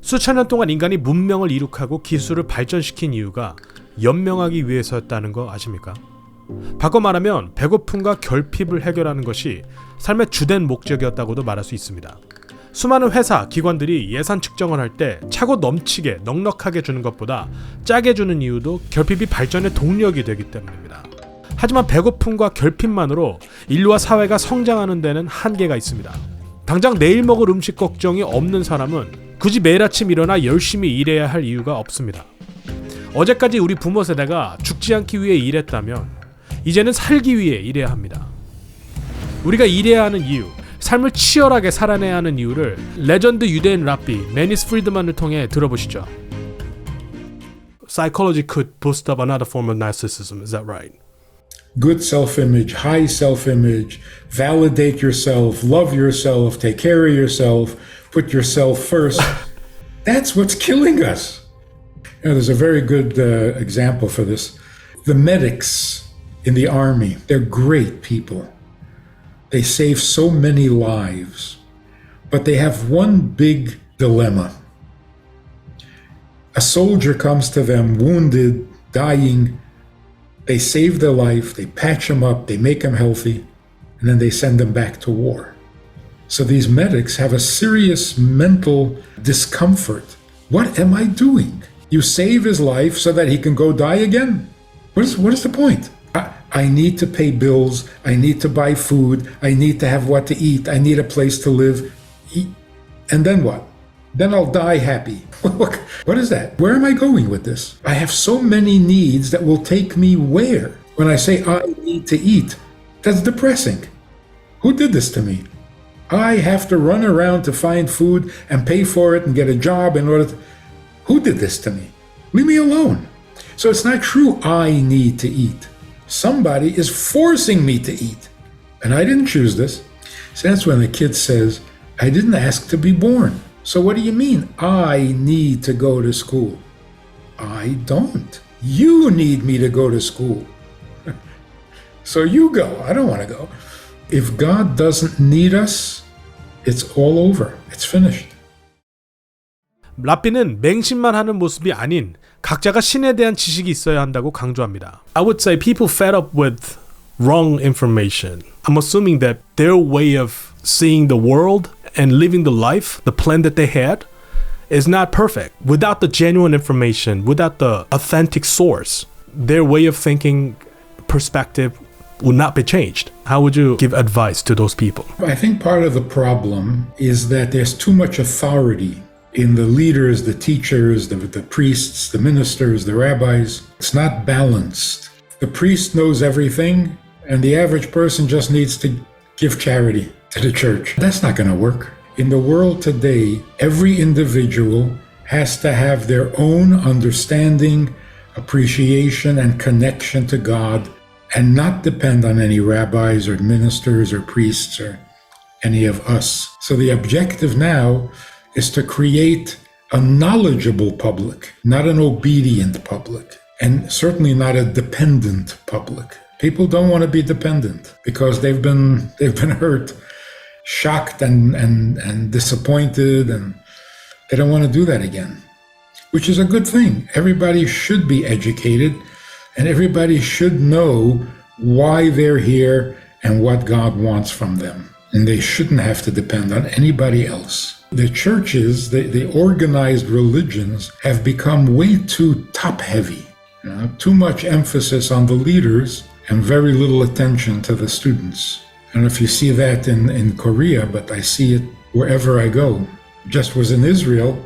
수천 년 동안 인간이 문명을 이룩하고 기술을 발전시킨 이유가 연명하기 위해서였다는 거 아십니까? 바꿔 말하면 배고픔과 결핍을 해결하는 것이 삶의 주된 목적이었다고도 말할 수 있습니다. 수많은 회사, 기관들이 예산 측정을 할 때 차고 넘치게 넉넉하게 주는 것보다 짜게 주는 이유도 결핍이 발전의 동력이 되기 때문입니다. 하지만 배고픔과 결핍만으로 인류와 사회가 성장하는 데는 한계가 있습니다. 당장 내일 먹을 음식 걱정이 없는 사람은 굳이 매일 아침 일어나 열심히 일해야 할 이유가 없습니다. 어제까지 우리 부모 세대가 죽지 않기 위해 일했다면 이제는 살기 위해 일해야 합니다. 우리가 일해야 하는 이유, 삶을 치열하게 살아내야 하는 이유를 레전드 유대인 랍비 매니스 프리드만을 통해 들어보시죠. Psychology could boost up another form of narcissism, is that right? Good self-image, high self-image, validate yourself, love yourself, take care of yourself, put yourself first. That's what's killing us. You know, there's a very good example for this. The medics in the army, they're great people. They save so many lives, but they have one big dilemma. A soldier comes to them wounded, dying. They save their life, they patch him up, they make him healthy, and then they send him back to war. So these medics have a serious mental discomfort. What am I doing? You save his life so that he can go die again? What is the point? I need to pay bills, I need to buy food, I need to have what to eat, I need a place to live. And then what? Then I'll die happy. What is that? Where am I going with this? I have so many needs that will take me where? When I say I need to eat, that's depressing. Who did this to me? I have to run around to find food and pay for it and get a job in order to... Who did this to me? Leave me alone. So it's not true I need to eat. Somebody is forcing me to eat. And I didn't choose this. So that's when the kid says, I didn't ask to be born. So what do you mean, I need to go to school? I don't. You need me to go to school. So you go. I don't want to go. If God doesn't need us, it's all over. It's finished. 랍비는 맹신만 하는 모습이 아닌 각자가 신에 대한 지식이 있어야 한다고 강조합니다. I would say people fed up with wrong information. I'm assuming that their way of seeing the world and living the life, the plan that they had, is not perfect. Without the genuine information, without the authentic source, their way of thinking, perspective would not be changed. How would you give advice to those people? I think part of the problem is that there's too much authority in the leaders, the teachers, the priests, the ministers, the rabbis. It's not balanced. The priest knows everything, and the average person just needs to give charity to the church. That's not going to work. In the world today, every individual has to have their own understanding, appreciation, and connection to God, and not depend on any rabbis or ministers or priests or any of us. So the objective now is to create a knowledgeable public, not an obedient public, and certainly not a dependent public. People don't want to be dependent because they've been hurt, shocked and disappointed, and they don't want to do that again, which is a good thing. Everybody should be educated, and everybody should know why they're here and what God wants from them. And they shouldn't have to depend on anybody else. The churches, the organized religions have become way too top-heavy. Too much emphasis on the leaders and very little attention to the students. I don't know if you see that in Korea, but I see it wherever I go. Just was in Israel.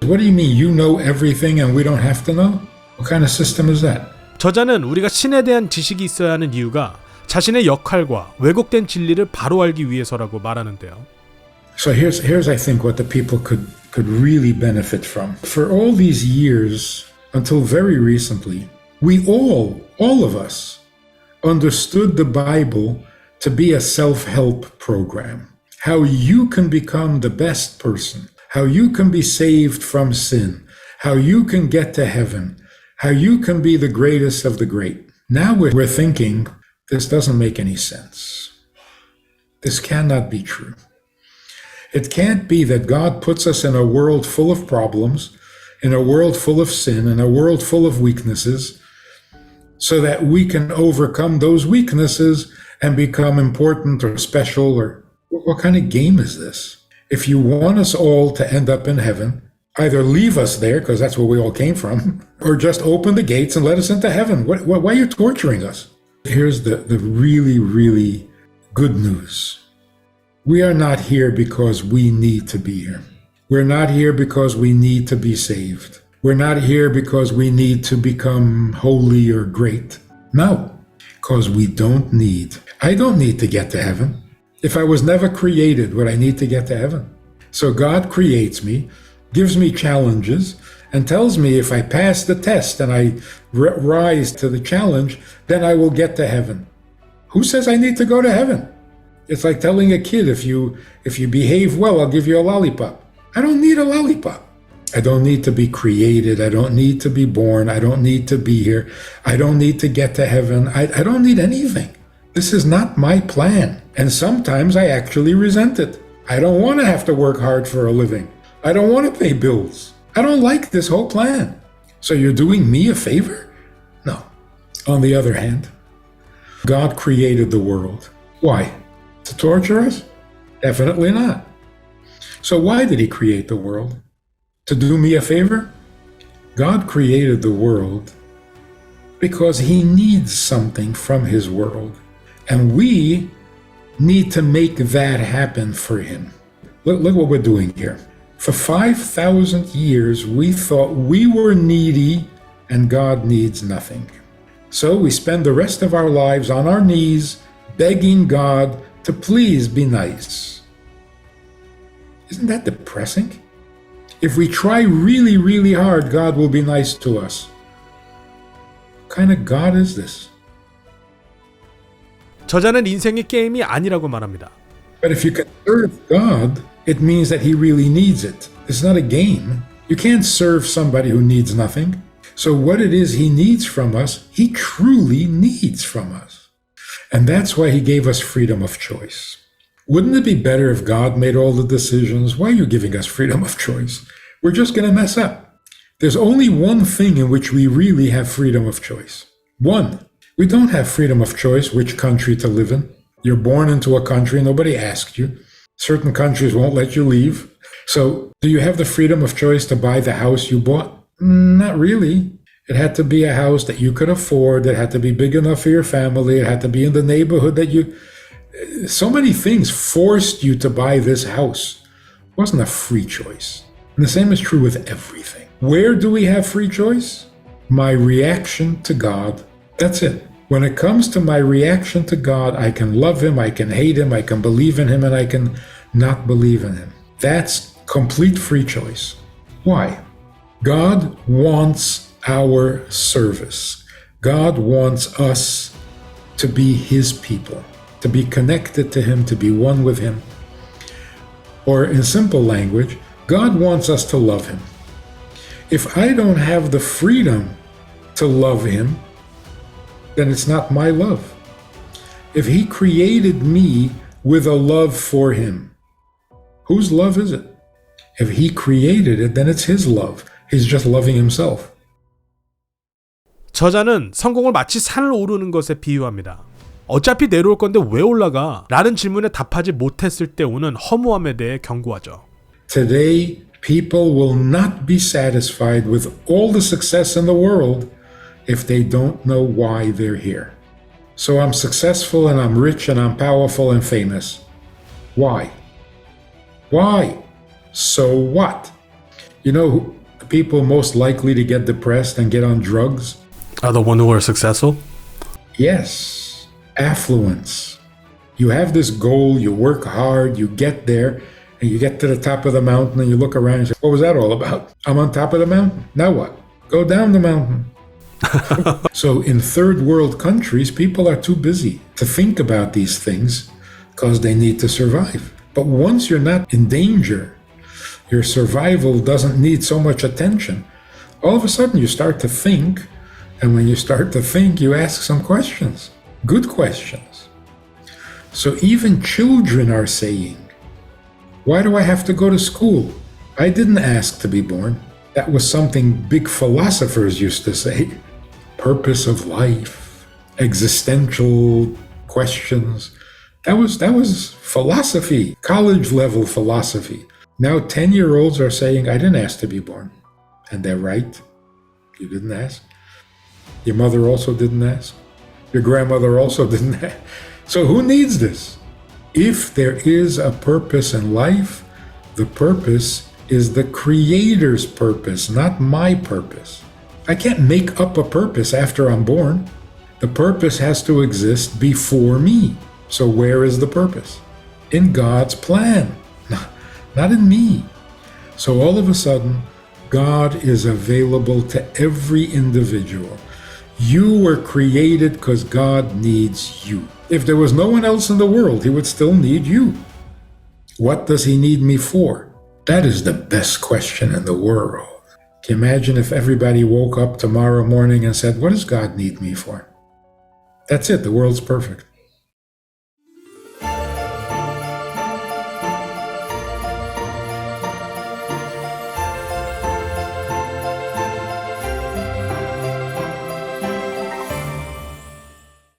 What do you mean you know everything and we don't have to know? What kind of system is that? 저자는 우리가 신에 대한 지식이 있어야 하는 이유가 자신의 역할과 왜곡된 진리를 바로 알기 위해서라고 말하는데요. So here's I think what the people could really benefit from. For all these years, until very recently, we all of us, understood the Bible to be a self-help program. How you can become the best person, how you can be saved from sin, how you can get to heaven, how you can be the greatest of the great. Now we're thinking, this doesn't make any sense. This cannot be true. It can't be that God puts us in a world full of problems, in a world full of sin, in a world full of weaknesses, so that we can overcome those weaknesses and become important or special. Or what kind of game is this? If you want us all to end up in heaven, either leave us there, because that's where we all came from, or just open the gates and let us into heaven. Why are you torturing us? Here's the really, really good news. We are not here because we need to be here. We're not here because we need to be saved. We're not here because we need to become holy or great. No, because we don't need. I don't need to get to heaven. If I was never created, would I need to get to heaven? So God creates me, gives me challenges, and tells me if I pass the test and I rise to the challenge, then I will get to heaven. Who says I need to go to heaven? It's like telling a kid, if you behave well, I'll give you a lollipop. I don't need a lollipop. I don't need to be created. I don't need to be born. I don't need to be here. I don't need to get to heaven. I don't need anything. This is not my plan. And sometimes I actually resent it. I don't want to have to work hard for a living. I don't want to pay bills. I don't like this whole plan. So you're doing me a favor? No. On the other hand, God created the world. Why? To torture us? Definitely not. So why did he create the world? To do me a favor? God created the world because he needs something from his world. And we need to make that happen for him. Look what we're doing here. For 5,000 years, we thought we were needy and God needs nothing. So we spend the rest of our lives on our knees begging God to please be nice. Isn't that depressing? If we try really, really hard, God will be nice to us. What kind of God is this? 저자는 인생이 게임이 아니라고 말합니다. But if you can serve God, it means that he really needs it. It's not a game. You can't serve somebody who needs nothing. So what it is he needs from us, he truly needs from us. And that's why he gave us freedom of choice. Wouldn't it be better if God made all the decisions? Why are you giving us freedom of choice? We're just going to mess up. There's only one thing in which we really have freedom of choice. One, we don't have freedom of choice which country to live in. You're born into a country, nobody asked you. Certain countries won't let you leave. So, do you have the freedom of choice to buy the house you bought? Not really. It had to be a house that you could afford. It had to be big enough for your family. It had to be in the neighborhood that you... So many things forced you to buy this house. It wasn't a free choice. And the same is true with everything. Where do we have free choice? My reaction to God. That's it. When it comes to my reaction to God, I can love him, I can hate him, I can believe in him, and I can not believe in him. That's complete free choice. Why? God wants our service. God wants us to be his people, to be connected to him, to be one with him. Or in simple language, God wants us to love him. If I don't have the freedom to love him, then it's not my love. If he created me with a love for him, whose love is it? If he created it, then it's his love. He's just loving himself. 저자는 성공을 마치 산을 오르는 것에 비유합니다. 어차피 내려올 건데 왜 올라가? 라는 질문에 답하지 못했을 때 오는 허무함에 대해 경고하죠. Today, people will not be satisfied with all the success in the world if they don't know why they're here. So I'm successful and I'm rich and I'm powerful and famous. Why? Why? So what? You know, the people most likely to get depressed and get on drugs? Are the one who are successful? Yes. Affluence. You have this goal, you work hard, you get there, and you get to the top of the mountain and you look around and say, what was that all about? I'm on top of the mountain. Now what? Go down the mountain. So in third world countries, people are too busy to think about these things because they need to survive. But once you're not in danger, your survival doesn't need so much attention. All of a sudden you start to think, and when you start to think, you ask some questions, good questions. So even children are saying, Why do I have to go to school? I didn't ask to be born. That was something big philosophers used to say. Purpose of life, existential questions. That was philosophy, college level philosophy. Now 10-year-olds are saying, I didn't ask to be born. And they're right. You didn't ask. Your mother also didn't ask. Your grandmother also didn't ask. So who needs this? If there is a purpose in life, the purpose is the Creator's purpose, not my purpose. I can't make up a purpose after I'm born. The purpose has to exist before me. So where is the purpose? In God's plan, not in me. So all of a sudden, God is available to every individual. You were created because God needs you. If there was no one else in the world, He would still need you. What does He need me for? That is the best question in the world. Can you imagine if everybody woke up tomorrow morning and said, what does God need me for? That's it, the world's perfect.